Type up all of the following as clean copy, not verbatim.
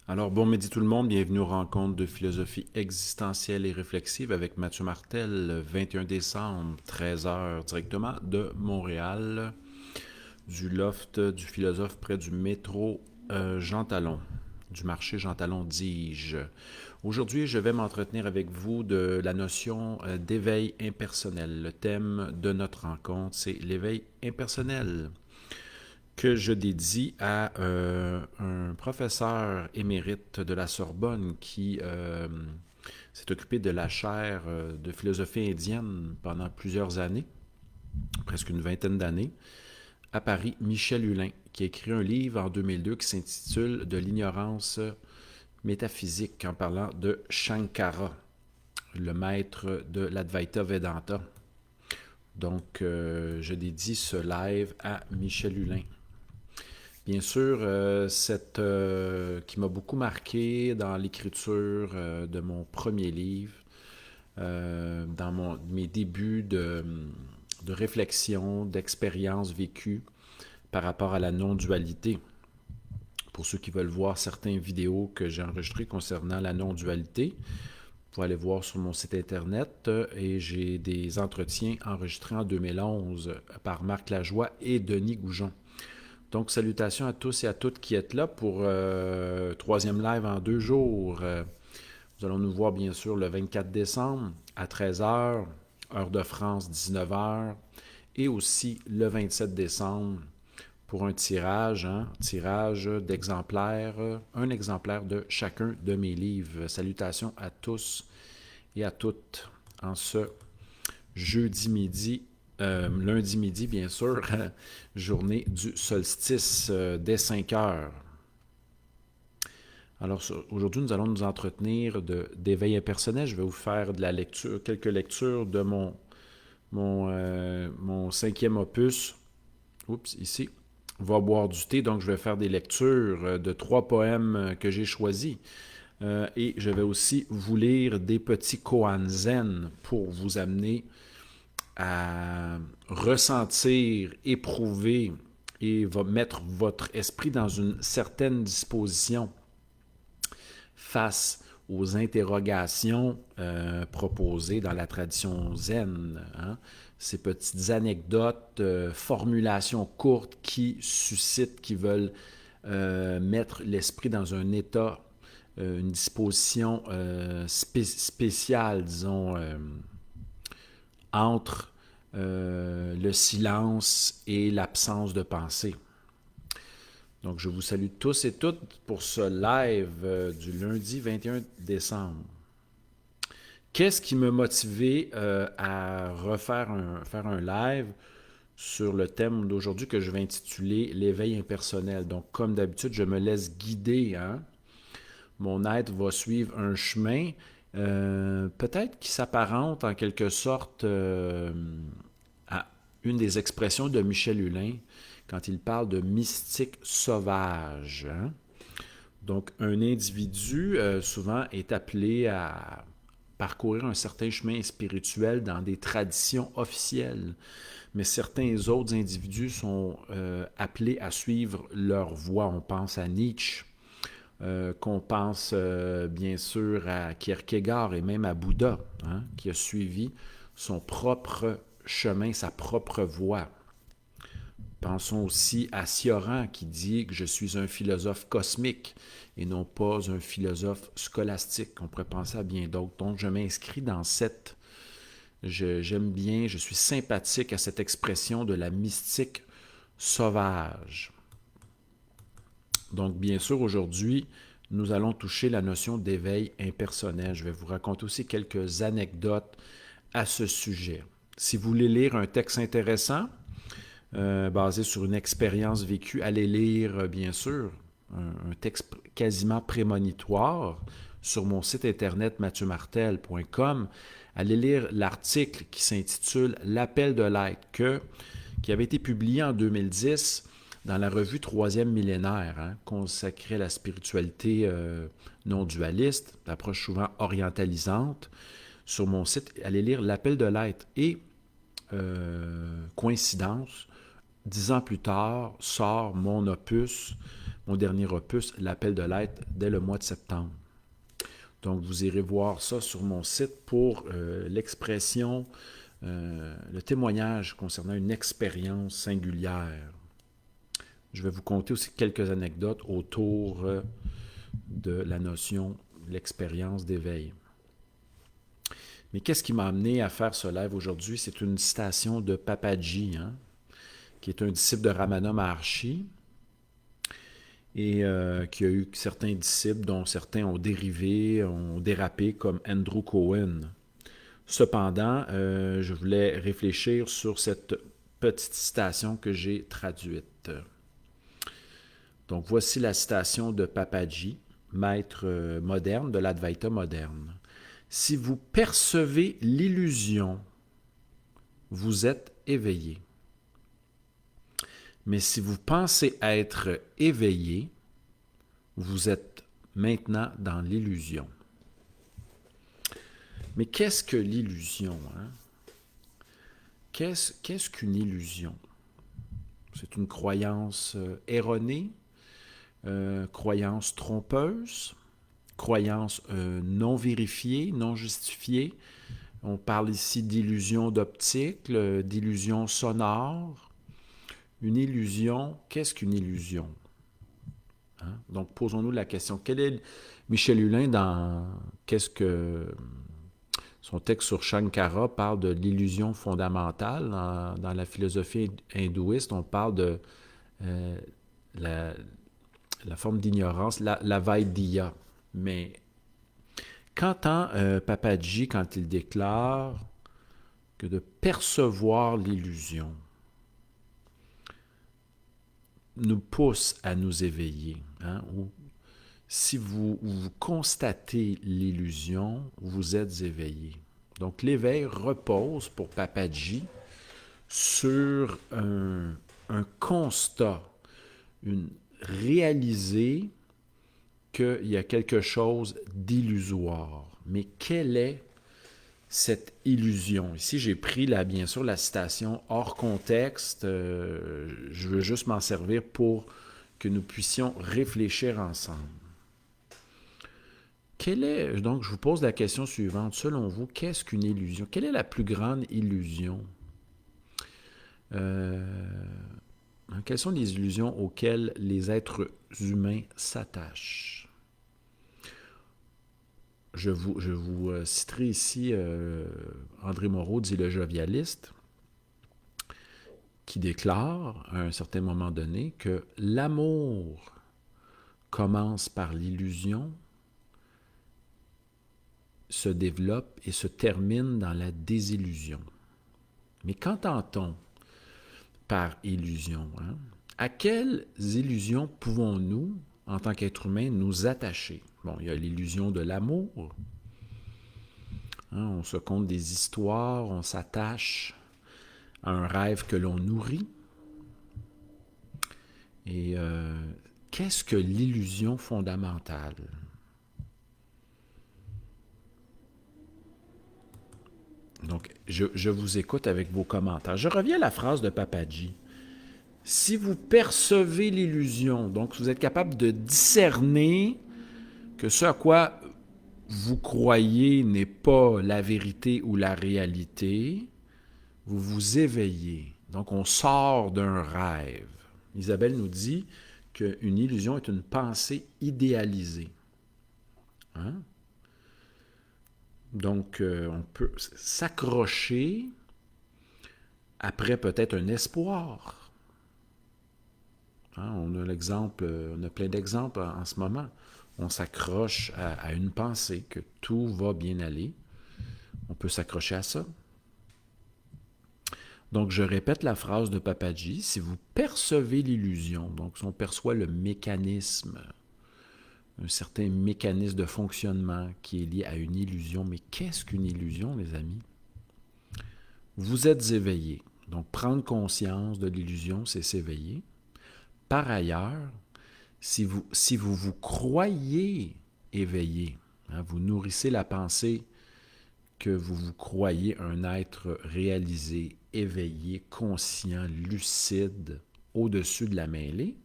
Alors, bon midi tout le monde, bienvenue aux rencontres de philosophie existentielle et réflexive avec Mathieu Martel, le 21 décembre, 13 heures, directement de Montréal, du loft du philosophe près du métro Jean Talon, du marché Jean Talon, dis-je. Aujourd'hui, je vais m'entretenir avec vous de la notion d'éveil impersonnel. Le thème de notre rencontre, c'est l'éveil impersonnel que je dédie à un professeur émérite de la Sorbonne qui s'est occupé de la chaire de philosophie indienne pendant plusieurs années, presque une vingtaine d'années, à Paris, Michel Hulin, qui a écrit un livre en 2002 qui s'intitule De l'ignorance métaphysique en parlant de Shankara, le maître de l'Advaita Vedanta. Donc, je dédie ce live à Michel Hulin. Bien sûr, qui m'a beaucoup marqué dans l'écriture de mon premier livre, dans mes débuts de réflexion, d'expérience vécue par rapport à la non-dualité. Pour ceux qui veulent voir certaines vidéos que j'ai enregistrées concernant la non-dualité, vous pouvez aller voir sur mon site internet et j'ai des entretiens enregistrés en 2011 par Marc Lajoie et Denis Goujon. Donc, salutations à tous et à toutes qui êtes là pour troisième live en 2 jours. Nous allons nous voir bien sûr le 24 décembre à 13 heures, heure de France 19 heures, et aussi le 27 décembre pour un tirage d'exemplaires, un exemplaire de chacun de mes livres. Salutations à tous et à toutes en ce jeudi midi lundi midi, bien sûr, journée du solstice dès 5 heures. Alors, aujourd'hui, nous allons nous entretenir d'éveil impersonnel. Je vais vous faire de la lecture, quelques lectures de mon cinquième opus. Oups, ici. Va boire du thé. Donc, je vais faire des lectures de 3 poèmes que j'ai choisis. Et je vais aussi vous lire des petits koans zen pour vous amener à ressentir, éprouver et va mettre votre esprit dans une certaine disposition face aux interrogations proposées dans la tradition zen. Ces petites anecdotes, formulations courtes qui suscitent, qui veulent mettre l'esprit dans un état, une disposition spéciale, disons, entre le silence et l'absence de pensée. Donc, je vous salue tous et toutes pour ce live du lundi 21 décembre. Qu'est-ce qui m'a motivé à faire un live sur le thème d'aujourd'hui que je vais intituler l'éveil impersonnel? Donc, comme d'habitude, je me laisse guider. Mon être va suivre un chemin peut-être qui s'apparente en quelque sorte à une des expressions de Michel Hulin quand il parle de mystique sauvage. Donc, un individu souvent est appelé à parcourir un certain chemin spirituel dans des traditions officielles, mais certains autres individus sont appelés à suivre leur voie. On pense à Nietzsche, qu'on pense bien sûr à Kierkegaard et même à Bouddha, qui a suivi son propre chemin, sa propre voie. Pensons aussi à Sioran qui dit que je suis un philosophe cosmique et non pas un philosophe scolastique. On pourrait penser à bien d'autres. Donc je m'inscris dans cette... J'aime bien, je suis sympathique à cette expression de la mystique sauvage. Donc, bien sûr, aujourd'hui, nous allons toucher la notion d'éveil impersonnel. Je vais vous raconter aussi quelques anecdotes à ce sujet. Si vous voulez lire un texte intéressant, basé sur une expérience vécue, allez lire, bien sûr, un texte quasiment prémonitoire sur mon site internet mathieumartel.com. Allez lire l'article qui s'intitule « L'appel de l'être » qui avait été publié en 2010 dans la revue Troisième millénaire, consacrée à la spiritualité non-dualiste, l'approche souvent orientalisante. Sur mon site, allez lire L'appel de l'être. Et, coïncidence, 10 ans plus tard, sort mon opus, mon dernier opus, L'appel de l'être, dès le mois de septembre. Donc, vous irez voir ça sur mon site pour l'expression, le témoignage concernant une expérience singulière. Je vais vous conter aussi quelques anecdotes autour de la notion, l'expérience d'éveil. Mais qu'est-ce qui m'a amené à faire ce live aujourd'hui? C'est une citation de Papaji, qui est un disciple de Ramana Maharshi, et qui a eu certains disciples dont certains ont dérivé, ont dérapé, comme Andrew Cohen. Cependant, je voulais réfléchir sur cette petite citation que j'ai traduite. Donc, voici la citation de Papaji, maître moderne de l'Advaita moderne. « Si vous percevez l'illusion, vous êtes éveillé. Mais si vous pensez être éveillé, vous êtes maintenant dans l'illusion. » Mais qu'est-ce que l'illusion? Qu'est-ce qu'une illusion? C'est une croyance erronée, croyance trompeuse, croyance non vérifiée, non justifiée. On parle ici d'illusion d'optique, d'illusion sonore. Une illusion, qu'est-ce qu'une illusion? Donc, posons-nous la question. Quel est Michel Hulin dans qu'est-ce que son texte sur Shankara parle de l'illusion fondamentale. Dans la philosophie hindouiste, on parle de la forme d'ignorance, la Vaidya. Mais qu'entend Papaji quand il déclare que de percevoir l'illusion nous pousse à nous éveiller, ou si vous constatez l'illusion, vous êtes éveillé. Donc, l'éveil repose pour Papaji sur un constat, réaliser qu'il y a quelque chose d'illusoire. Mais quelle est cette illusion? Ici, j'ai pris, bien sûr, la citation hors contexte. Je veux juste m'en servir pour que nous puissions réfléchir ensemble. Donc, je vous pose la question suivante. Selon vous, qu'est-ce qu'une illusion? Quelle est la plus grande illusion? Quelles sont les illusions auxquelles les êtres humains s'attachent? Je vous citerai ici André Moreau, dit le jovialiste, qui déclare à un certain moment donné que l'amour commence par l'illusion, se développe et se termine dans la désillusion. Mais qu'entend-on par illusion? À quelles illusions pouvons-nous, en tant qu'être humain, nous attacher? Bon, il y a l'illusion de l'amour. On se conte des histoires, on s'attache à un rêve que l'on nourrit. Et qu'est-ce que l'illusion fondamentale? Donc, je vous écoute avec vos commentaires. Je reviens à la phrase de Papaji. Si vous percevez l'illusion, donc vous êtes capable de discerner que ce à quoi vous croyez n'est pas la vérité ou la réalité, vous vous éveillez. Donc, on sort d'un rêve. Isabelle nous dit qu'une illusion est une pensée idéalisée. Donc, on peut s'accrocher après peut-être un espoir. On a plein d'exemples en ce moment. On s'accroche à une pensée que tout va bien aller. On peut s'accrocher à ça. Donc, je répète la phrase de Papaji. Si vous percevez l'illusion, donc si on perçoit le mécanisme, un certain mécanisme de fonctionnement qui est lié à une illusion. Mais qu'est-ce qu'une illusion, les amis? Vous êtes éveillé. Donc, prendre conscience de l'illusion, c'est s'éveiller. Par ailleurs, si vous croyez éveillé, vous nourrissez la pensée que vous vous croyez un être réalisé, éveillé, conscient, lucide, au-dessus de la mêlée,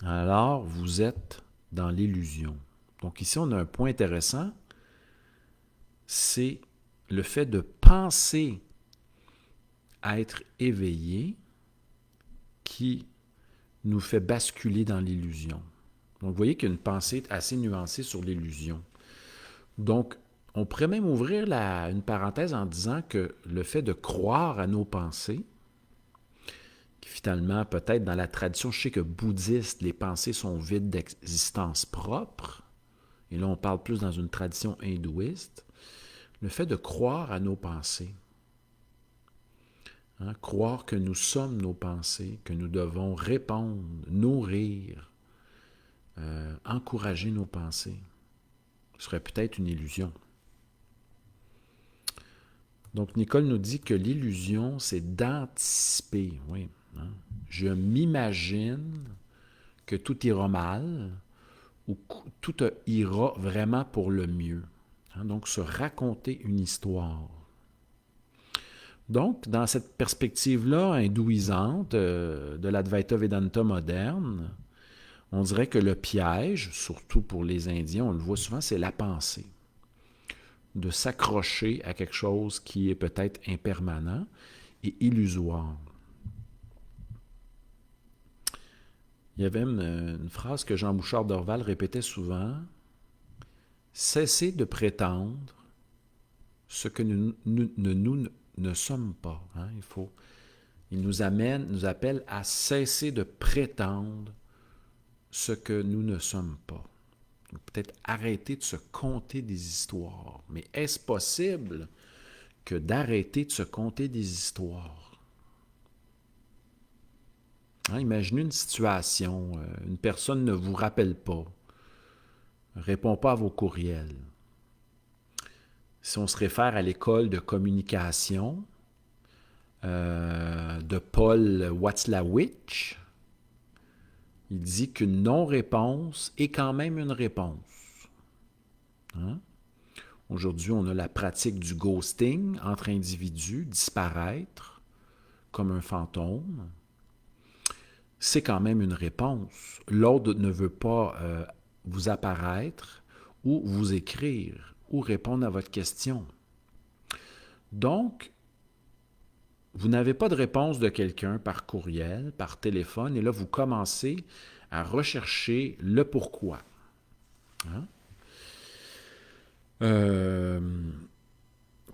alors vous êtes dans l'illusion. Donc ici, on a un point intéressant, c'est le fait de penser à être éveillé qui nous fait basculer dans l'illusion. Donc vous voyez qu'il y a une pensée assez nuancée sur l'illusion. Donc, on pourrait même ouvrir une parenthèse en disant que le fait de croire à nos pensées, qui finalement, peut-être dans la tradition, je sais que bouddhiste, les pensées sont vides d'existence propre, et là on parle plus dans une tradition hindouiste, le fait de croire à nos pensées, croire que nous sommes nos pensées, que nous devons répondre, nourrir, encourager nos pensées, ce serait peut-être une illusion. Donc, Nicole nous dit que l'illusion, c'est d'anticiper. Oui. Je m'imagine que tout ira mal ou que tout ira vraiment pour le mieux. Donc, se raconter une histoire. Donc, dans cette perspective-là hindouisante de l'Advaita Vedanta moderne, on dirait que le piège, surtout pour les Indiens, on le voit souvent, c'est la pensée. De s'accrocher à quelque chose qui est peut-être impermanent et illusoire. Il y avait une phrase que Jean Bouchard d'Orval répétait souvent, « Cessez de prétendre ce que nous ne sommes pas. » Il nous appelle à cesser de prétendre ce que nous ne sommes pas. Peut-être arrêter de se conter des histoires. Mais est-ce possible que d'arrêter de se conter des histoires? Imaginez une situation, une personne ne vous rappelle pas, ne répond pas à vos courriels. Si on se réfère à l'école de communication de Paul Watzlawick, il dit qu'une non-réponse est quand même une réponse. Aujourd'hui, on a la pratique du ghosting entre individus, disparaître comme un fantôme. C'est quand même une réponse. L'autre ne veut pas vous apparaître ou vous écrire ou répondre à votre question. Donc, vous n'avez pas de réponse de quelqu'un par courriel, par téléphone, et là, vous commencez à rechercher le pourquoi.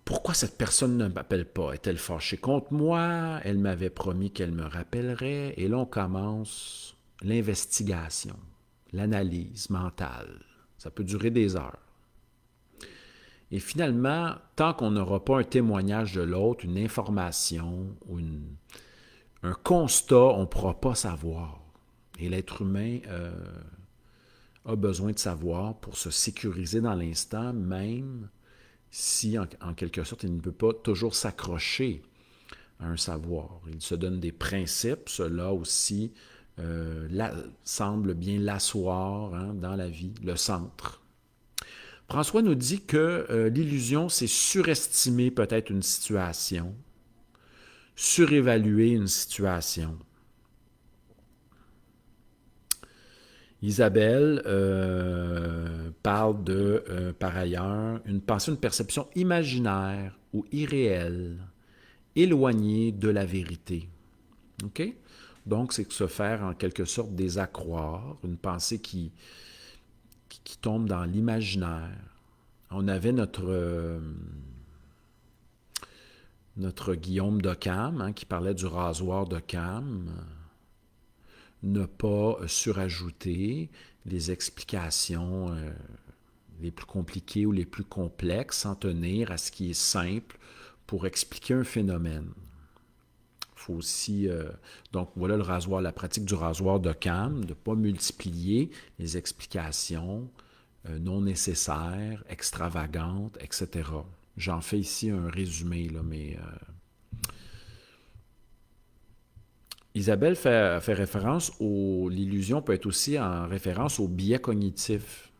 Pourquoi cette personne ne m'appelle pas? Est-elle fâchée contre moi? Elle m'avait promis qu'elle me rappellerait. Et là, on commence l'investigation, l'analyse mentale. Ça peut durer des heures. Et finalement, tant qu'on n'aura pas un témoignage de l'autre, une information ou un constat, on ne pourra pas savoir. Et l'être humain a besoin de savoir pour se sécuriser dans l'instant, même si, en quelque sorte, il ne peut pas toujours s'accrocher à un savoir. Il se donne des principes, cela aussi semble bien l'asseoir dans la vie, le centre. François nous dit que l'illusion, c'est surestimer peut-être une situation, surévaluer une situation. Isabelle parle de, par ailleurs, une pensée, une perception imaginaire ou irréelle, éloignée de la vérité. OK? Donc, c'est se faire en quelque sorte désaccroire, une pensée qui tombe dans l'imaginaire. On avait notre Guillaume d'Occam qui parlait du rasoir d'Occam. Ne pas surajouter les explications les plus compliquées ou les plus complexes, s'en tenir à ce qui est simple pour expliquer un phénomène. Il faut aussi, donc voilà le rasoir, la pratique du rasoir d'Occam, de ne pas multiplier les explications non nécessaires, extravagantes, etc. J'en fais ici un résumé, là, mais Isabelle fait référence l'illusion peut être aussi en référence au biais cognitif.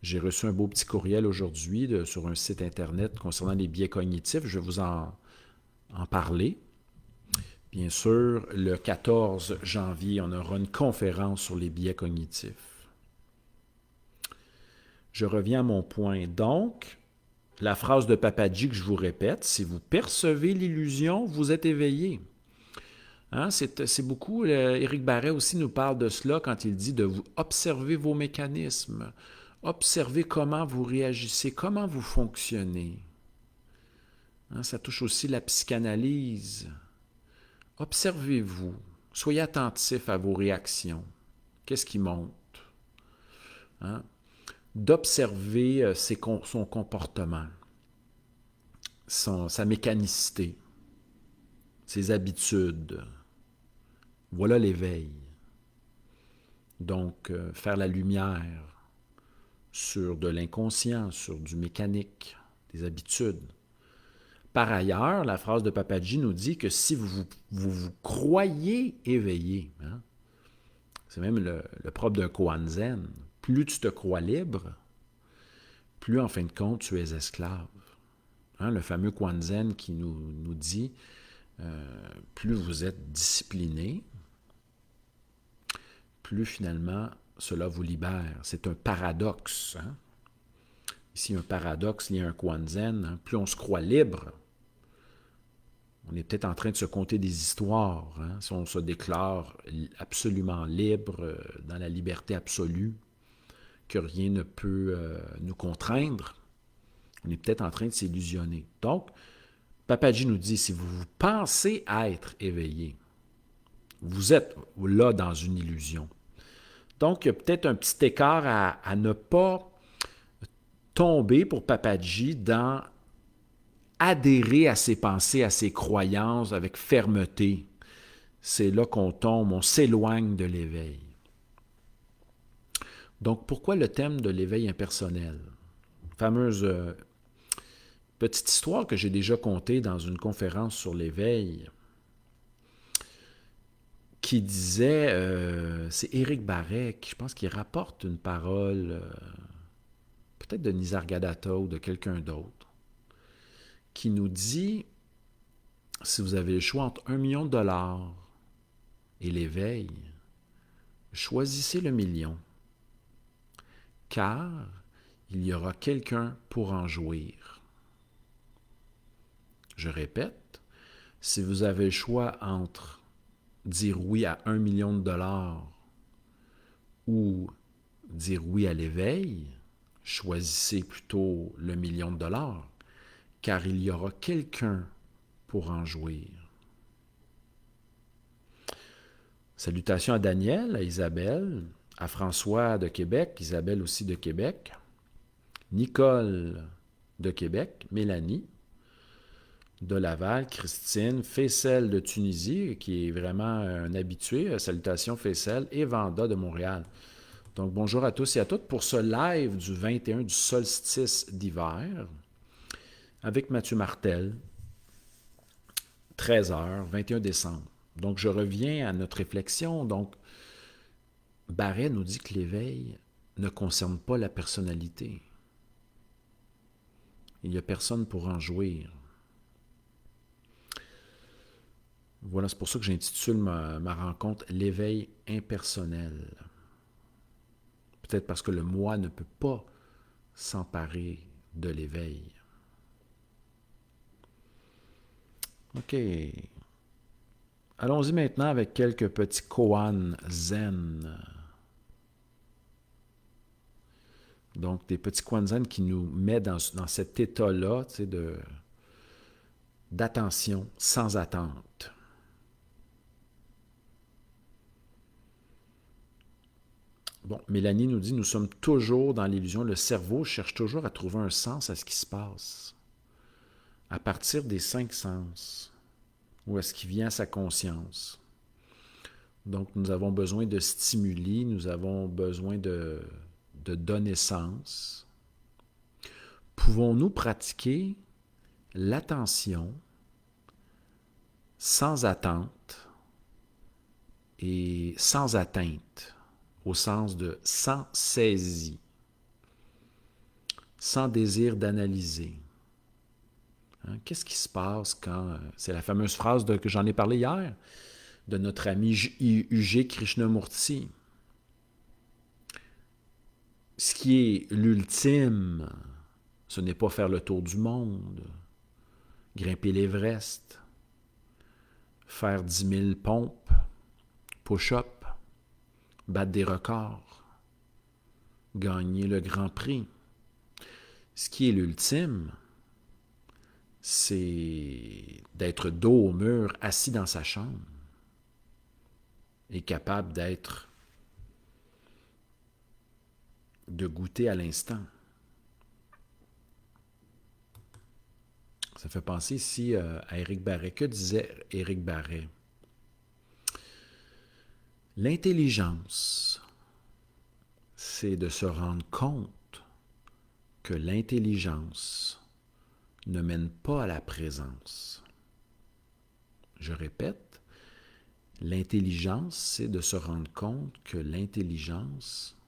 J'ai reçu un beau petit courriel aujourd'hui sur un site Internet concernant les biais cognitifs. Je vais vous en parler. Bien sûr, le 14 janvier, on aura une conférence sur les biais cognitifs. Je reviens à mon point. Donc, la phrase de Papadji que je vous répète, si vous percevez l'illusion, vous êtes éveillé. Hein, c'est beaucoup, Éric Barret aussi nous parle de cela quand il dit de vous observer vos mécanismes, observer comment vous réagissez, comment vous fonctionnez. Hein, ça touche aussi la psychanalyse. Observez-vous, soyez attentif à vos réactions. Qu'est-ce qui monte? Hein? D'observer son comportement, sa mécanicité, ses habitudes. Voilà l'éveil. Donc, faire la lumière sur de l'inconscient, sur du mécanique, des habitudes. Par ailleurs, la phrase de Papadji nous dit que si vous croyez éveillé, hein, c'est même le propre d'un koan zen, plus tu te crois libre, plus en fin de compte tu es esclave. Hein, le fameux koan zen qui nous dit plus vous êtes discipliné, plus finalement cela vous libère. C'est un paradoxe. Hein? Ici, un paradoxe lié à un koan zen. Hein? Plus on se croit libre, on est peut-être en train de se conter des histoires. Hein? Si on se déclare absolument libre, dans la liberté absolue, que rien ne peut nous contraindre, on est peut-être en train de s'illusionner. Donc, Papadji nous dit, si vous pensez être éveillé, vous êtes là dans une illusion. Donc, il y a peut-être un petit écart à ne pas tomber pour Papadji dans adhérer à ses pensées, à ses croyances avec fermeté. C'est là qu'on tombe, on s'éloigne de l'éveil. Donc, pourquoi le thème de l'éveil impersonnel? Fameuse petite histoire que j'ai déjà contée dans une conférence sur l'éveil qui disait, c'est Éric Barret, je pense qu'il rapporte une parole, peut-être de Nisargadatta ou de quelqu'un d'autre, qui nous dit, si vous avez le choix entre 1 million de dollars et l'éveil, choisissez le million, car il y aura quelqu'un pour en jouir. Je répète, si vous avez le choix entre dire oui à 1 million de dollars ou dire oui à l'éveil, choisissez plutôt le million de dollars, car il y aura quelqu'un pour en jouir. Salutations à Daniel, à Isabelle, à François de Québec, Isabelle aussi de Québec, Nicole de Québec, Mélanie de Laval, Christine, Faisal de Tunisie, qui est vraiment un habitué, salutations Faisal, et Vanda de Montréal. Donc bonjour à tous et à toutes pour ce live du 21 du solstice d'hiver avec Mathieu Martel, 13h, 21 décembre. Donc je reviens à notre réflexion. Donc Barret nous dit que l'éveil ne concerne pas la personnalité. Il n'y a personne pour en jouir. Voilà, c'est pour ça que j'intitule ma rencontre « L'éveil impersonnel ». Peut-être parce que le moi ne peut pas s'emparer de l'éveil. OK. Allons-y maintenant avec quelques petits koans zen. Donc, des petits koans zen qui nous mettent dans cet état-là, tu sais, d'attention sans attente. Bon, Mélanie nous dit, nous sommes toujours dans l'illusion. Le cerveau cherche toujours à trouver un sens à ce qui se passe. À partir des 5 sens, ou à ce qui vient à sa conscience. Donc, nous avons besoin de stimuli, nous avons besoin de donner sens. Pouvons-nous pratiquer l'attention sans attente et sans atteinte, au sens de sans saisie? sans désir d'analyser. Hein? Qu'est-ce qui se passe quand... c'est la fameuse phrase que j'en ai parlé hier, de notre ami U.G. Krishnamurti. Ce qui est l'ultime, ce n'est pas faire le tour du monde, grimper l'Everest, faire 10 000 pompes, push-up, battre des records, gagner le Grand Prix. Ce qui est l'ultime, c'est d'être dos au mur, assis dans sa chambre, et capable de goûter à l'instant. Ça fait penser ici à Éric Barret. Que disait Éric Barret? L'intelligence, c'est de se rendre compte que l'intelligence ne mène pas à la présence. Je répète, l'intelligence, c'est de se rendre compte que l'intelligence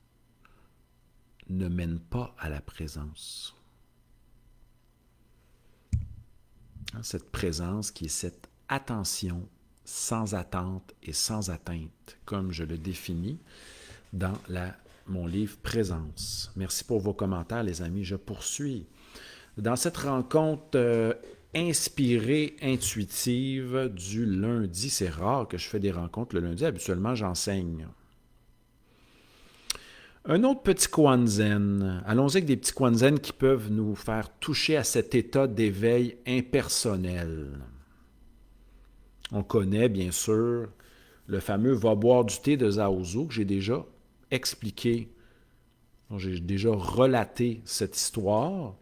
ne mène pas à la présence. Cette présence qui est cette attention sans attente et sans atteinte, comme je le définis dans mon livre Présence. Merci pour vos commentaires, les amis. Je poursuis. Dans cette rencontre inspirée, intuitive du lundi, c'est rare que je fais des rencontres le lundi, habituellement j'enseigne. Un autre petit koan zen. Allons-y avec des petits koan zen qui peuvent nous faire toucher à cet état d'éveil impersonnel. On connaît, bien sûr, le fameux « va boire du thé » de Zhao Zhu, que j'ai déjà expliqué, j'ai déjà relaté cette histoire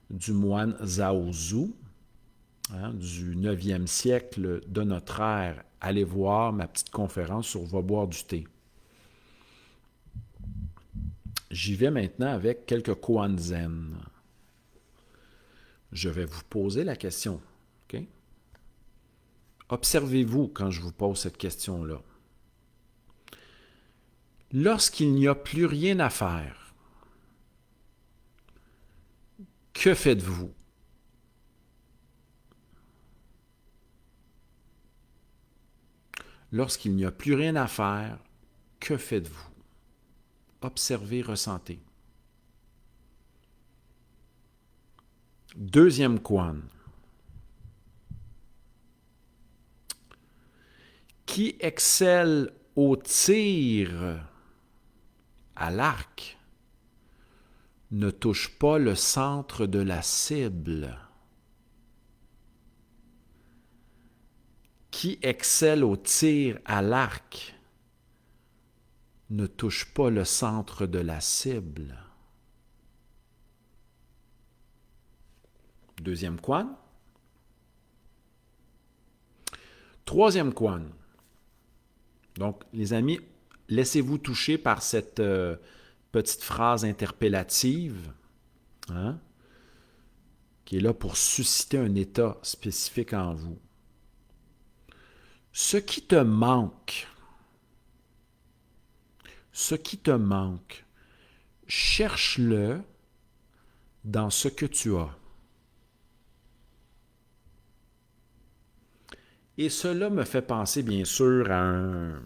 du moine Zhao Zhu, du 9e siècle de notre ère. Allez voir ma petite conférence sur « va boire du thé ». J'y vais maintenant avec quelques koan zen. Je vais vous poser la question. Okay? Observez-vous quand je vous pose cette question-là. Lorsqu'il n'y a plus rien à faire, que faites-vous? Lorsqu'il n'y a plus rien à faire, que faites-vous? Observez, ressentez. Deuxième koan. Qui excelle au tir à l'arc ne touche pas le centre de la cible. Qui excelle au tir à l'arc ne touche pas le centre de la cible. Deuxième koan. Troisième koan. Donc, les amis, laissez-vous toucher par cette petite phrase interpellative, qui est là pour susciter un état spécifique en vous. Ce qui te manque, cherche-le dans ce que tu as. Et cela me fait penser, bien sûr, à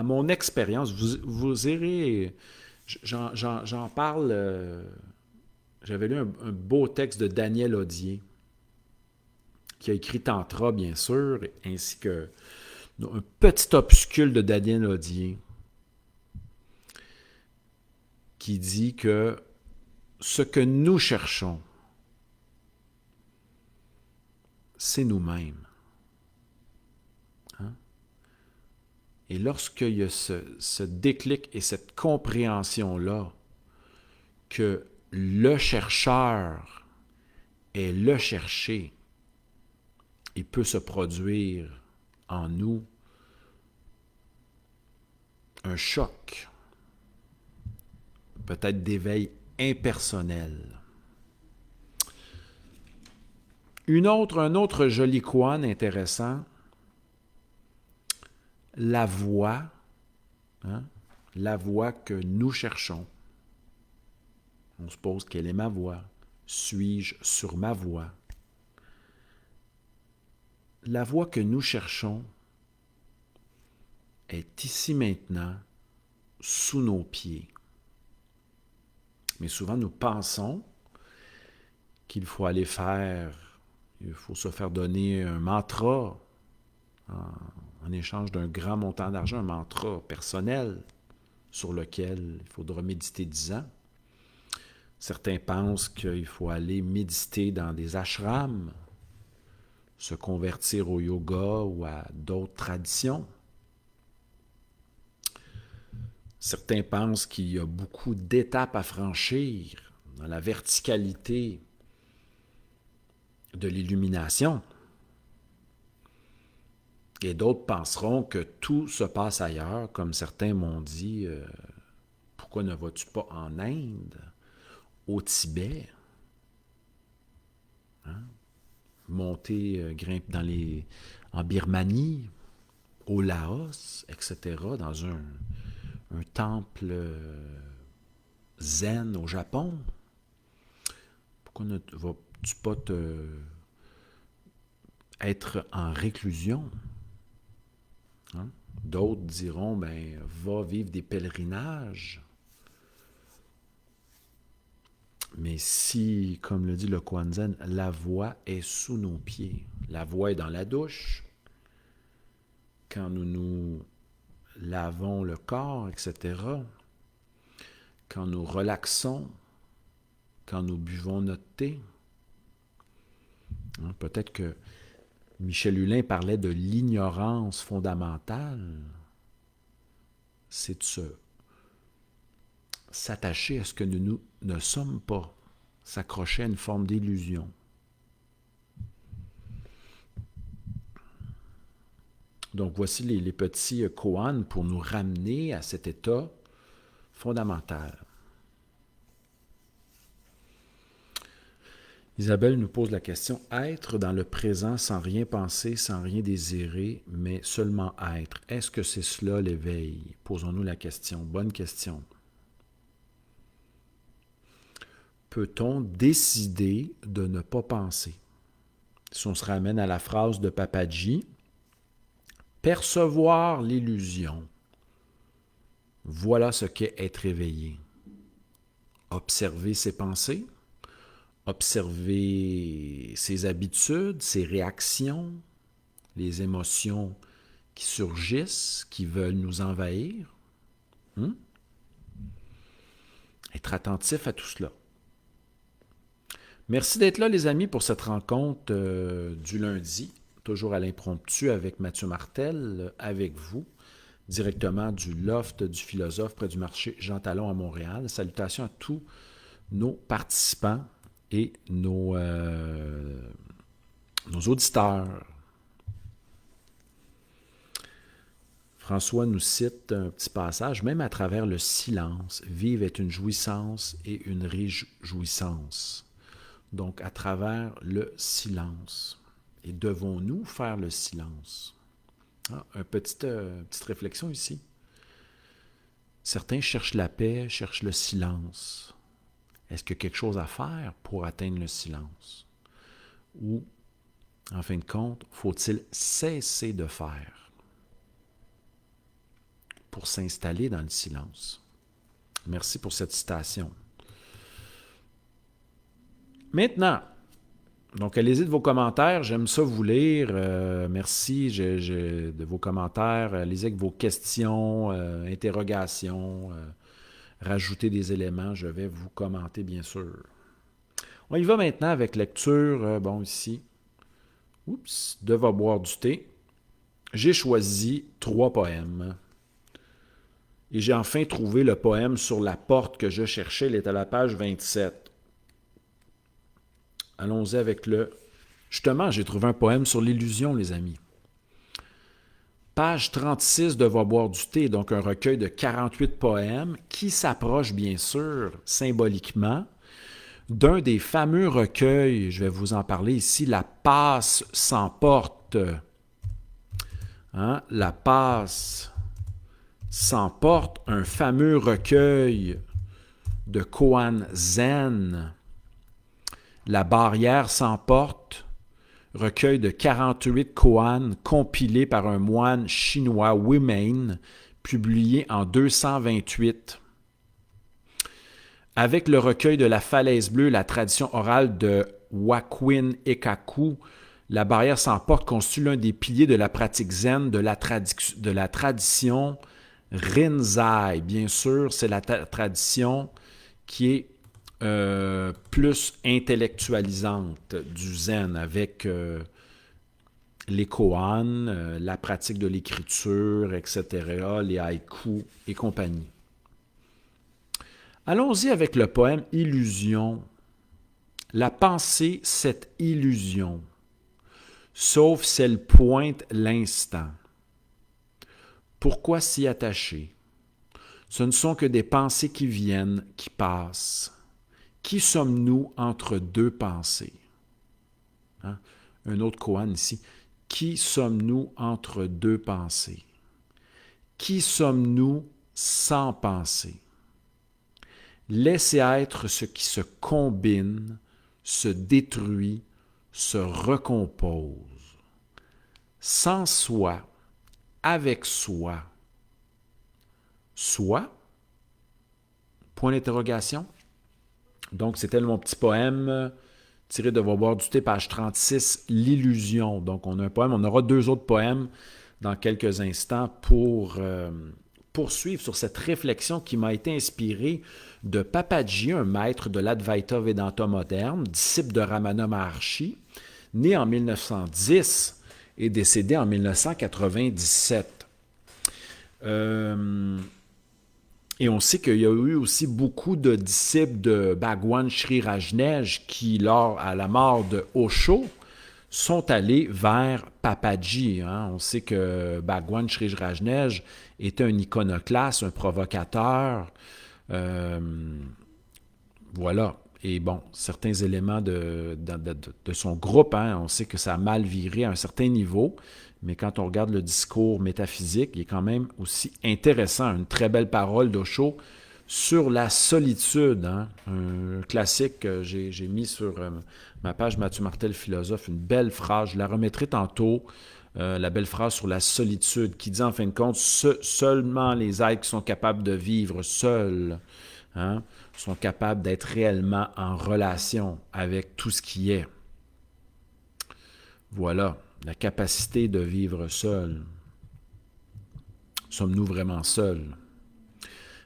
mon expérience. Vous irez... J'en parle... J'avais lu un beau texte de Daniel Odier, qui a écrit Tantra, bien sûr, ainsi que un petit opuscule de Daniel Odier, qui dit que ce que nous cherchons, c'est nous-mêmes. Et lorsqu'il y a ce déclic et cette compréhension-là que le chercheur est le cherché, il peut se produire en nous un choc, peut-être d'éveil impersonnel. Un autre joli koan intéressant, la voie que nous cherchons. On se pose quelle est ma voie? Suis-je sur ma voie? La voie que nous cherchons est ici maintenant, sous nos pieds. Mais souvent, nous pensons qu'il faut aller il faut se faire donner un mantra en échange d'un grand montant d'argent, un mantra personnel sur lequel il faudra méditer 10 ans. Certains pensent qu'il faut aller méditer dans des ashrams, se convertir au yoga ou à d'autres traditions. Certains pensent qu'il y a beaucoup d'étapes à franchir dans la verticalité de l'illumination. Et d'autres penseront que tout se passe ailleurs, comme certains m'ont dit, pourquoi ne vas-tu pas en Inde, au Tibet, hein? Monter, grimper en Birmanie, au Laos, etc., dans un temple zen au Japon. Pourquoi ne vas-tu pas être en réclusion? Hein? D'autres diront, va vivre des pèlerinages. Mais si, comme le dit le Koan Zen, la voie est sous nos pieds, la voie est dans la douche, quand nous lavons le corps, etc., quand nous relaxons, quand nous buvons notre thé. Hein, peut-être que Michel Hulin parlait de l'ignorance fondamentale. C'est de s'attacher à ce que nous ne sommes pas, s'accrocher à une forme d'illusion. Donc, voici les petits koans pour nous ramener à cet état fondamental. Isabelle nous pose la question, être dans le présent sans rien penser, sans rien désirer, mais seulement être. Est-ce que c'est cela l'éveil? Posons-nous la question. Bonne question. Peut-on décider de ne pas penser? Si on se ramène à la phrase de Papaji, percevoir l'illusion, voilà ce qu'est être éveillé. Observer ses pensées, observer ses habitudes, ses réactions, les émotions qui surgissent, qui veulent nous envahir. Être attentif à tout cela. Merci d'être là, les amis, pour cette rencontre du lundi, toujours à l'impromptu avec Mathieu Martel, avec vous, directement du loft du philosophe près du marché Jean Talon à Montréal. Salutations à tous nos participants et nos auditeurs. François nous cite un petit passage, même à travers le silence, vivre est une jouissance et une réjouissance. Donc, à travers le silence. Et devons-nous faire le silence? Une petite réflexion ici. Certains cherchent la paix, cherchent le silence. Est-ce qu'il y a quelque chose à faire pour atteindre le silence? Ou, en fin de compte, faut-il cesser de faire pour s'installer dans le silence? Merci pour cette citation. Maintenant, donc allez-y de vos commentaires, j'aime ça vous lire. Merci de vos commentaires. Allez-y avec vos questions, interrogations, rajoutez des éléments, je vais vous commenter bien sûr. On y va maintenant avec lecture, ici, de Va boire du thé. J'ai choisi 3 poèmes. Et j'ai enfin trouvé le poème sur la porte que je cherchais, il est à la page 27. Allons-y avec le... Justement, j'ai trouvé un poème sur l'illusion, les amis. Page 36 de Va boire du thé, donc un recueil de 48 poèmes qui s'approche bien sûr, symboliquement, d'un des fameux recueils, je vais vous en parler ici, La Passe sans porte. La Passe sans porte, un fameux recueil de koan zen. La barrière s'emporte, recueil de 48 koans compilé par un moine chinois Wimain, publié en 228. Avec le recueil de la Falaise Bleue, la tradition orale de Wakwin Ekaku, la barrière s'emporte constitue l'un des piliers de la pratique zen de la tradition Rinzai. Bien sûr, c'est la tradition qui est plus intellectualisante du zen avec les koans, la pratique de l'écriture, etc., les haïkus et compagnie. Allons-y avec le poème Illusion. La pensée, cette illusion, sauf si elle pointe l'instant. Pourquoi s'y attacher? Ce ne sont que des pensées qui viennent, qui passent. Qui sommes-nous entre deux pensées? Hein? Un autre koan ici. Qui sommes-nous entre deux pensées? Qui sommes-nous sans pensée? Laissez être ce qui se combine, se détruit, se recompose. Sans soi, avec soi. Soi? Point d'interrogation. Donc, c'était mon petit poème tiré de Vos boire du thé, page 36, L'illusion. Donc, on a un poème. On aura deux autres poèmes dans quelques instants pour poursuivre sur cette réflexion qui m'a été inspirée de Papaji, un maître de l'Advaita Vedanta moderne, disciple de Ramana Maharshi, né en 1910 et décédé en 1997. Et on sait qu'il y a eu aussi beaucoup de disciples de Bhagwan Sri Rajneesh qui, à la mort de Osho, sont allés vers Papaji. Hein. On sait que Bhagwan Sri Rajneesh était un iconoclaste, un provocateur. Voilà. Et bon, certains éléments de son groupe, hein, on sait que ça a mal viré à un certain niveau, mais quand on regarde le discours métaphysique, il est quand même aussi intéressant. Une très belle parole d'Osho sur la solitude. Hein, un classique que j'ai mis sur ma page Mathieu Martel Philosophe, une belle phrase, je la remettrai tantôt, la belle phrase sur la solitude, qui dit en fin de compte, seulement les êtres qui sont capables de vivre seuls, hein, sont capables d'être réellement en relation avec tout ce qui est. Voilà, la capacité de vivre seul. Sommes-nous vraiment seuls?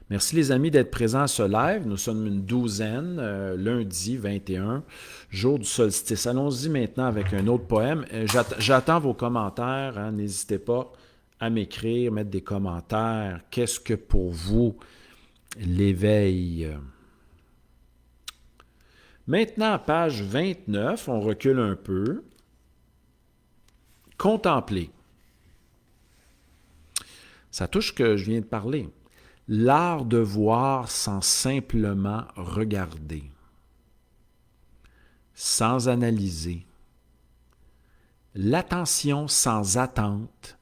Merci les amis d'être présents à ce live. Nous sommes une douzaine, lundi 21, jour du solstice. Allons-y maintenant avec un autre poème. J'attends vos commentaires. Hein. N'hésitez pas à m'écrire, mettre des commentaires. Qu'est-ce que pour vous l'éveil? Maintenant, page 29, on recule un peu. Contempler. Ça touche ce que je viens de parler. L'art de voir sans simplement regarder, sans analyser. L'attention sans attente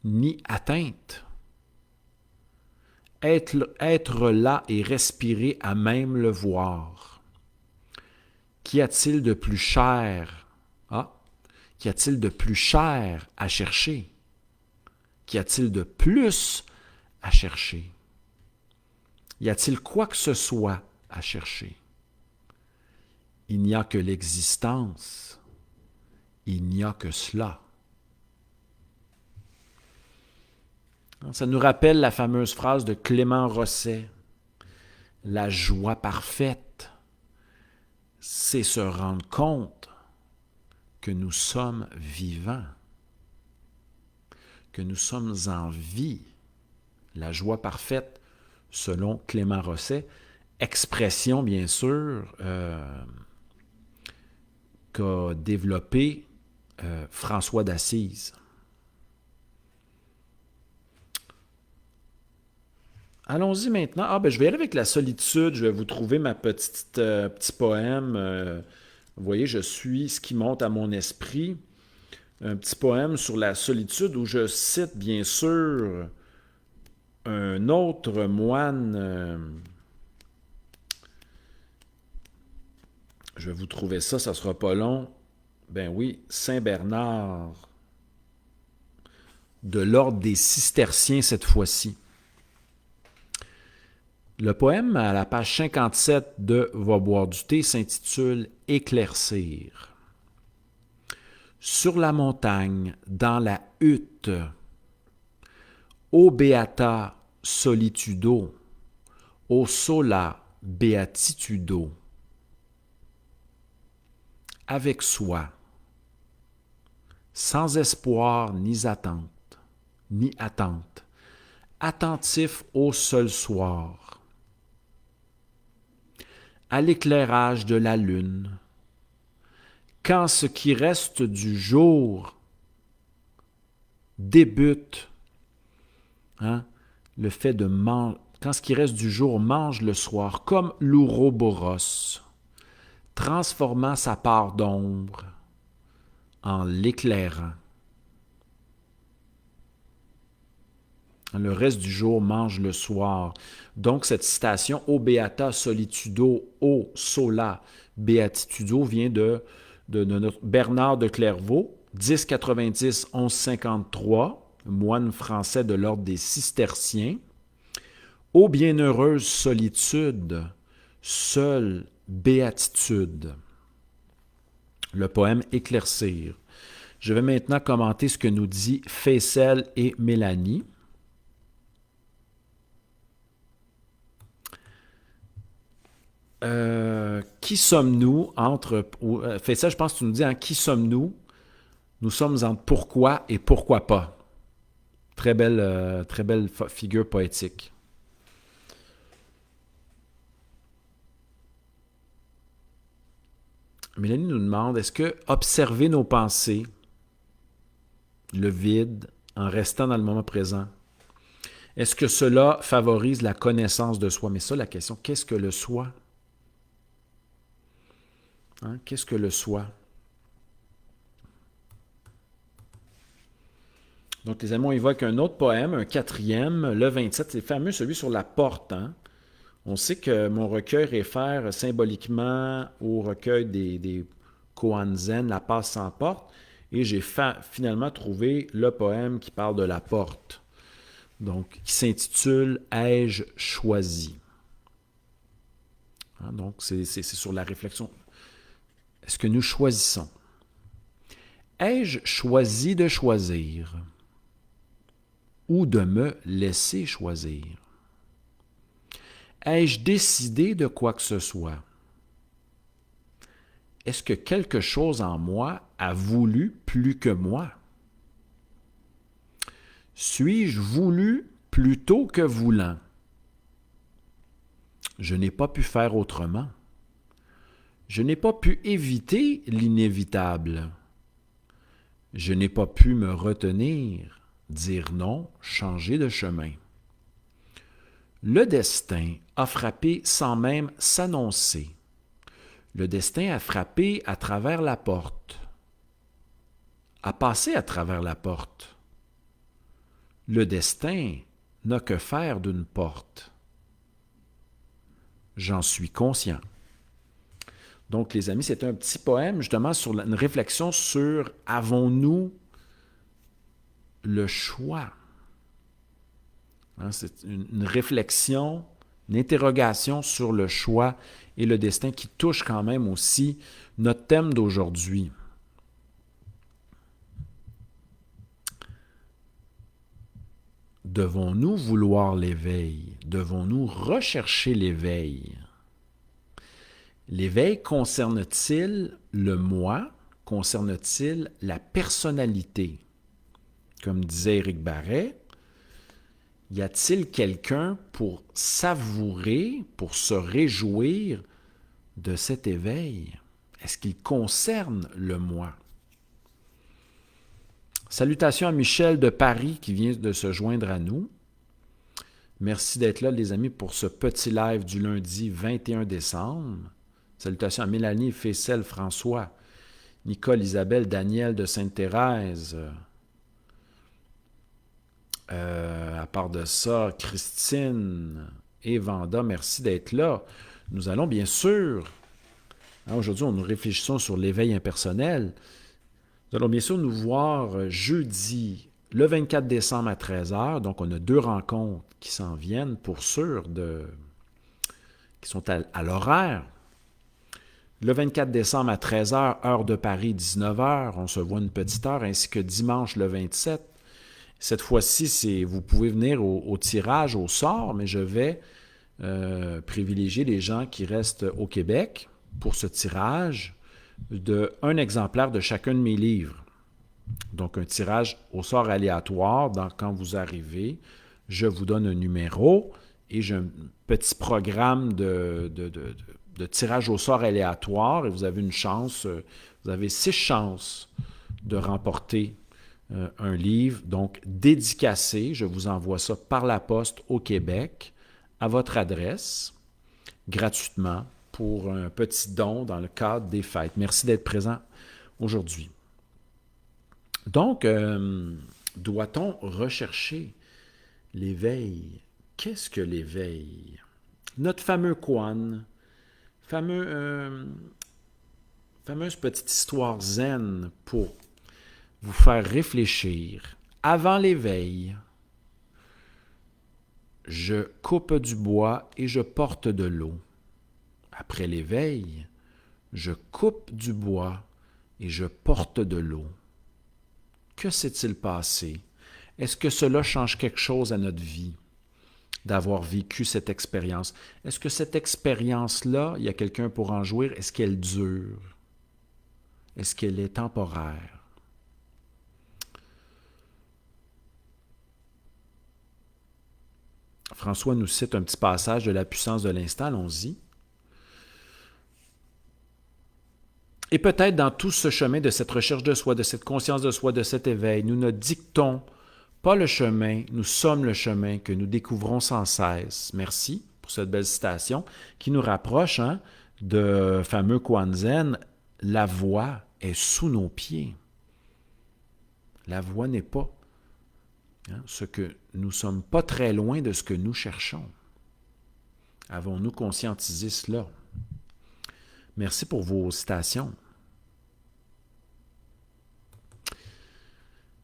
ni atteinte. Être là et respirer à même le voir. Qu'y a-t-il de plus cher? Qu'y a-t-il de plus cher à chercher? Qu'y a-t-il de plus à chercher? Y a-t-il quoi que ce soit à chercher? Il n'y a que l'existence. Il n'y a que cela. Ça nous rappelle la fameuse phrase de Clément Rosset. La joie parfaite, c'est se rendre compte que nous sommes vivants, que nous sommes en vie. La joie parfaite, selon Clément Rosset, expression, bien sûr, qu'a développée François d'Assise. Allons-y maintenant. Je vais aller avec la solitude. Je vais vous trouver ma petit poème. Vous voyez, je suis ce qui monte à mon esprit. Un petit poème sur la solitude où je cite, bien sûr, un autre moine Je vais vous trouver ça, ça sera pas long. Ben oui, Saint Bernard, de l'ordre des Cisterciens cette fois-ci. Le poème à la page 57 de Va boire du thé s'intitule Éclaircir. Sur la montagne, dans la hutte, O beata solitudo, O sola beatitudo, avec soi, sans espoir ni attente, attentif au seul soir, à l'éclairage de la lune, quand ce qui reste du jour débute, le fait de manger, quand ce qui reste du jour mange le soir, comme l'ouroboros, transformant sa part d'ombre en l'éclairant. Le reste du jour mange le soir. Donc, cette citation, O beata solitudo, O sola beatitudo, vient de notre Bernard de Clairvaux, 1090 1153, moine français de l'ordre des Cisterciens. Ô bienheureuse solitude, seule béatitude. Le poème Éclaircir. Je vais maintenant commenter ce que nous dit Faisel et Mélanie. Qui sommes-nous entre... Faisel, je pense que tu nous dis, qui sommes-nous? Nous sommes entre pourquoi et pourquoi pas. Très belle figure poétique. Mélanie nous demande, est-ce que observer nos pensées, le vide, en restant dans le moment présent, est-ce que cela favorise la connaissance de soi? Mais ça, la question, qu'est-ce que le soi? Qu'est-ce que le soi? Donc, les amis, on y va avec un autre poème, un quatrième, le 27, c'est fameux, celui sur la porte. On sait que mon recueil réfère symboliquement au recueil des Koan Zen, La passe sans porte, et j'ai finalement trouvé le poème qui parle de la porte, donc qui s'intitule « Ai-je choisi ». Donc, c'est sur la réflexion. Est-ce que nous choisissons? Ai-je choisi de choisir ou de me laisser choisir? Ai-je décidé de quoi que ce soit? Est-ce que quelque chose en moi a voulu plus que moi? Suis-je voulu plutôt que voulant? Je n'ai pas pu faire autrement. Je n'ai pas pu éviter l'inévitable. Je n'ai pas pu me retenir, dire non, changer de chemin. Le destin a frappé sans même s'annoncer. Le destin a frappé à travers la porte, a passé à travers la porte. Le destin n'a que faire d'une porte. J'en suis conscient. Donc, les amis, c'est un petit poème justement sur une réflexion sur avons-nous le choix? C'est une réflexion, une interrogation sur le choix et le destin qui touche quand même aussi notre thème d'aujourd'hui. Devons-nous vouloir l'éveil? Devons-nous rechercher l'éveil? L'éveil concerne-t-il le moi? Concerne-t-il la personnalité? Comme disait Éric Barret, y a-t-il quelqu'un pour savourer, pour se réjouir de cet éveil? Est-ce qu'il concerne le moi? Salutations à Michel de Paris qui vient de se joindre à nous. Merci d'être là, les amis, pour ce petit live du lundi 21 décembre. Salutations à Mélanie, Faisel, François, Nicole, Isabelle, Daniel de Sainte-Thérèse. À part de ça, Christine et Vanda, merci d'être là. Nous allons bien sûr Aujourd'hui, nous réfléchissons sur l'éveil impersonnel. Nous allons bien sûr nous voir jeudi, le 24 décembre à 13 heures. Donc, on a 2 rencontres qui s'en viennent pour sûr, qui sont à l'horaire. Le 24 décembre à 13 heures, heure de Paris, 19 heures. On se voit une petite heure, ainsi que dimanche le 27. Cette fois-ci, vous pouvez venir au tirage, au sort, mais je vais privilégier les gens qui restent au Québec pour ce tirage de 1 exemplaire de chacun de mes livres. Donc, un tirage au sort aléatoire. Quand vous arrivez, je vous donne un numéro et j'ai un petit programme de tirage au sort aléatoire et vous avez une chance, vous avez 6 chances de remporter un livre, donc dédicacé. Je vous envoie ça par la poste au Québec à votre adresse, gratuitement, pour un petit don dans le cadre des fêtes. Merci d'être présent aujourd'hui. Donc, doit-on rechercher l'éveil? Qu'est-ce que l'éveil? Notre fameux koan, fameuse petite histoire zen pour vous faire réfléchir. Avant l'éveil, je coupe du bois et je porte de l'eau. Après l'éveil, je coupe du bois et je porte de l'eau. Que s'est-il passé? Est-ce que cela change quelque chose à notre vie d'avoir vécu cette expérience? Est-ce que cette expérience-là, il y a quelqu'un pour en jouir? Est-ce qu'elle dure? Est-ce qu'elle est temporaire? François nous cite un petit passage de La puissance de l'instant, allons-y. Et peut-être dans tout ce chemin de cette recherche de soi, de cette conscience de soi, de cet éveil, nous ne dictons pas le chemin, nous sommes le chemin que nous découvrons sans cesse. Merci pour cette belle citation qui nous rapproche de fameux koan zen. La voie est sous nos pieds. La voie n'est pas. Ce que nous ne sommes pas très loin de ce que nous cherchons. Avons-nous conscientisé cela? Merci pour vos citations.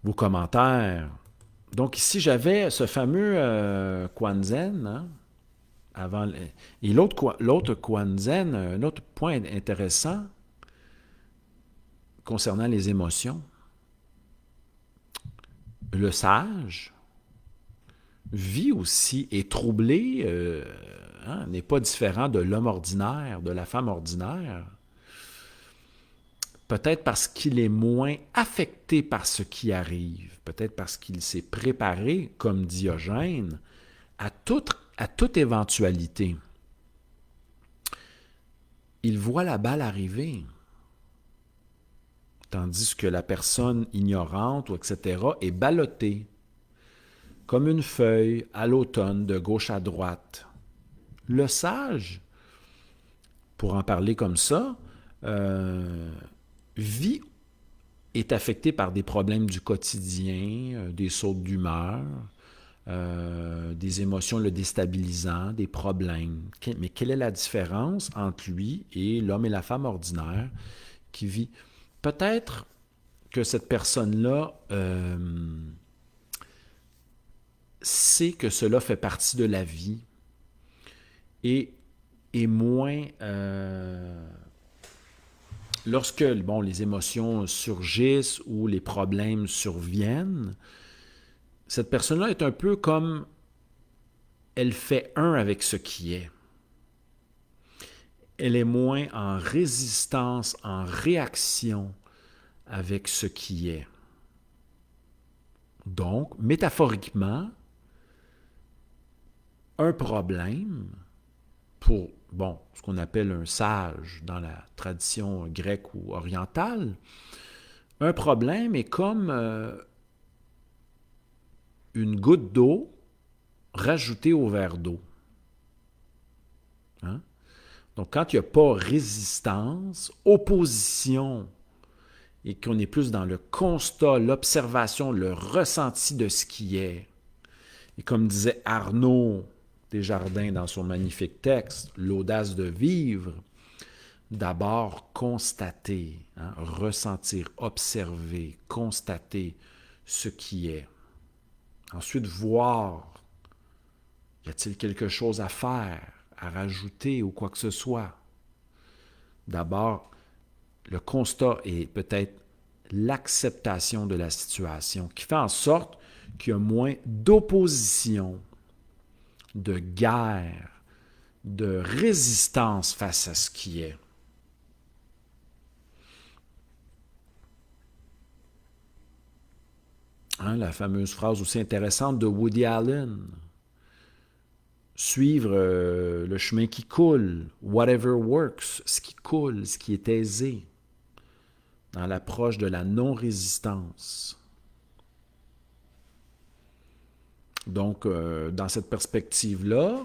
Vos commentaires. Donc ici, j'avais ce fameux koan zen, et l'autre koan zen, un autre point intéressant concernant les émotions. Le sage vit aussi, est troublé, n'est pas différent de l'homme ordinaire, de la femme ordinaire. Peut-être parce qu'il est moins affecté par ce qui arrive, peut-être parce qu'il s'est préparé, comme Diogène, à toute éventualité. Il voit la balle arriver, tandis que la personne ignorante, etc., est ballottée, comme une feuille à l'automne, de gauche à droite. Le sage, pour en parler comme ça, est affecté par des problèmes du quotidien, des sautes d'humeur, des émotions le déstabilisant, des problèmes. Mais quelle est la différence entre lui et l'homme et la femme ordinaire qui vit? Peut-être que cette personne-là sait que cela fait partie de la vie et est moins... lorsque les émotions surgissent ou les problèmes surviennent, cette personne-là est un peu comme elle fait un avec ce qui est. Elle est moins en résistance, en réaction avec ce qui est. Donc, métaphoriquement, un problème pour ce qu'on appelle un sage dans la tradition grecque ou orientale, un problème est comme une goutte d'eau rajoutée au verre d'eau. Donc, quand il n'y a pas résistance, opposition, et qu'on est plus dans le constat, l'observation, le ressenti de ce qui est, et comme disait Arnaud Desjardins dans son magnifique texte, « L'audace de vivre », d'abord constater, hein, ressentir, observer, constater ce qui est. Ensuite, voir, y a-t-il quelque chose à faire, à rajouter ou quoi que ce soit. D'abord, le constat est peut-être l'acceptation de la situation qui fait en sorte qu'il y a moins d'opposition, de guerre, de résistance face à ce qui est. Hein, la fameuse phrase aussi intéressante de Woody Allen. Suivre le chemin qui coule, whatever works, ce qui coule, ce qui est aisé, dans l'approche de la non-résistance. Donc, dans cette perspective-là,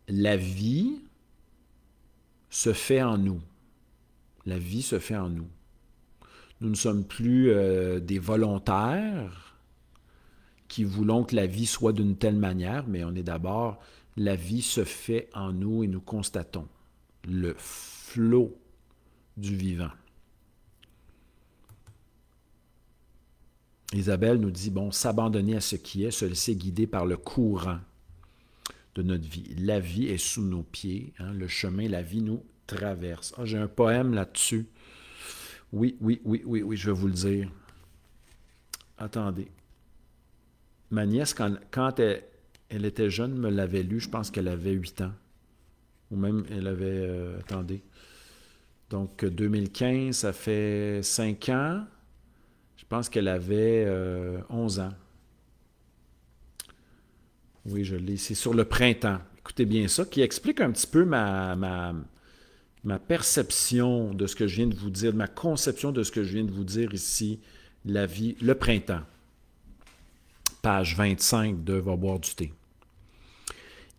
la vie se fait en nous. La vie se fait en nous. Nous ne sommes plus des volontaires qui voulons que la vie soit d'une telle manière, mais on est d'abord, la vie se fait en nous et nous constatons le flot du vivant. Isabelle nous dit, bon, s'abandonner à ce qui est, se laisser guider par le courant de notre vie. La vie est sous nos pieds, hein, le chemin, la vie nous traverse. Ah, j'ai un poème là-dessus. Oui, je vais vous le dire. Attendez. Ma nièce, quand elle était jeune, me l'avait lu, je pense qu'elle avait 8 ans. Ou même, elle avait... attendez. Donc, 2015, ça fait 5 ans. Je pense qu'elle avait 11 ans. Oui, je l'ai. C'est sur le printemps. Écoutez bien ça, qui explique un petit peu ma perception de ce que je viens de vous dire, ma conception de ce que je viens de vous dire ici, la vie, le printemps. Page 25 de Va boire du thé.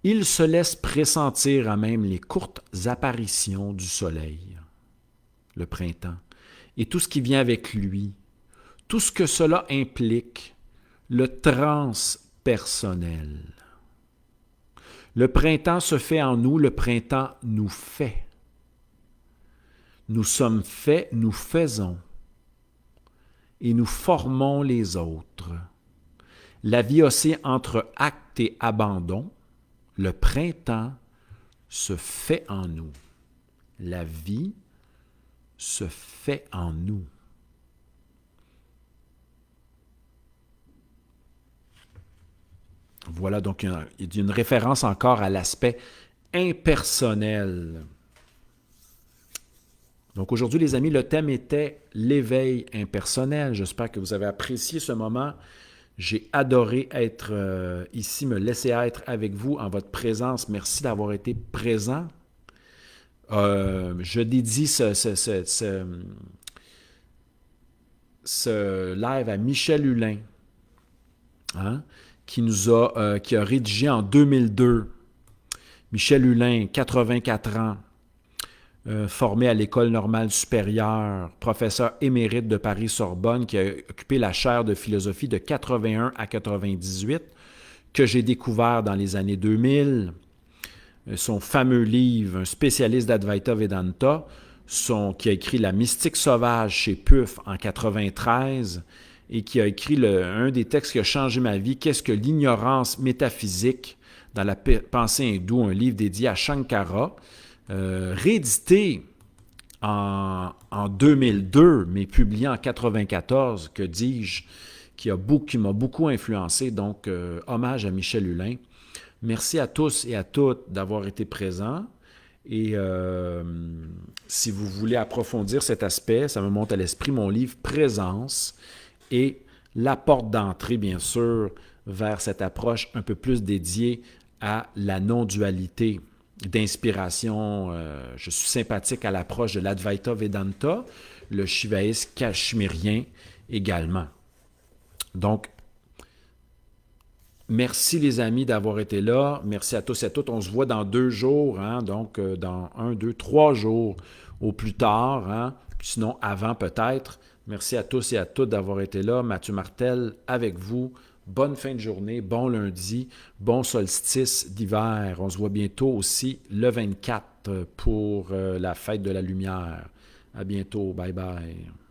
Il se laisse pressentir à même les courtes apparitions du soleil, le printemps, et tout ce qui vient avec lui, tout ce que cela implique, le transpersonnel. Le printemps se fait en nous, le printemps nous fait. Nous sommes faits, nous faisons, et nous formons les autres. La vie oscille entre acte et abandon. Le printemps se fait en nous. La vie se fait en nous. Voilà, donc il y a une référence encore à l'aspect impersonnel. Donc aujourd'hui, les amis, le thème était l'éveil impersonnel. J'espère que vous avez apprécié ce moment. J'ai adoré être ici, me laisser être avec vous en votre présence. Merci d'avoir été présent. Je dédie ce live à Michel Hulin, hein, qui a rédigé en 2002. Michel Hulin, 84 ans, formé à l'École normale supérieure, professeur émérite de Paris-Sorbonne, qui a occupé la chaire de philosophie de 81 à 98, que j'ai découvert dans les années 2000. Son fameux livre, un spécialiste d'Advaita Vedanta, qui a écrit La mystique sauvage chez PUF en 93 et qui a écrit un des textes qui a changé ma vie, Qu'est-ce que l'ignorance métaphysique dans la pensée hindoue, un livre dédié à Shankara, réédité en 2002, mais publié en 1994, que dis-je, qui m'a beaucoup influencé. Donc, hommage à Michel Hulin. Merci à tous et à toutes d'avoir été présents. Et si vous voulez approfondir cet aspect, ça me monte à l'esprit mon livre Présence et la porte d'entrée, bien sûr, vers cette approche un peu plus dédiée à la non-dualité d'inspiration. Je suis sympathique à l'approche de l'Advaita Vedanta, le shivaïsme cachemérien également. Donc, merci les amis d'avoir été là. Merci à tous et à toutes. On se voit dans 2 jours, hein, donc dans 1, 2, 3 jours au plus tard, hein, sinon avant peut-être. Merci à tous et à toutes d'avoir été là. Mathieu Martel avec vous bonne fin de journée, bon lundi, bon solstice d'hiver. On se voit bientôt aussi le 24 pour la fête de la lumière. À bientôt. Bye bye.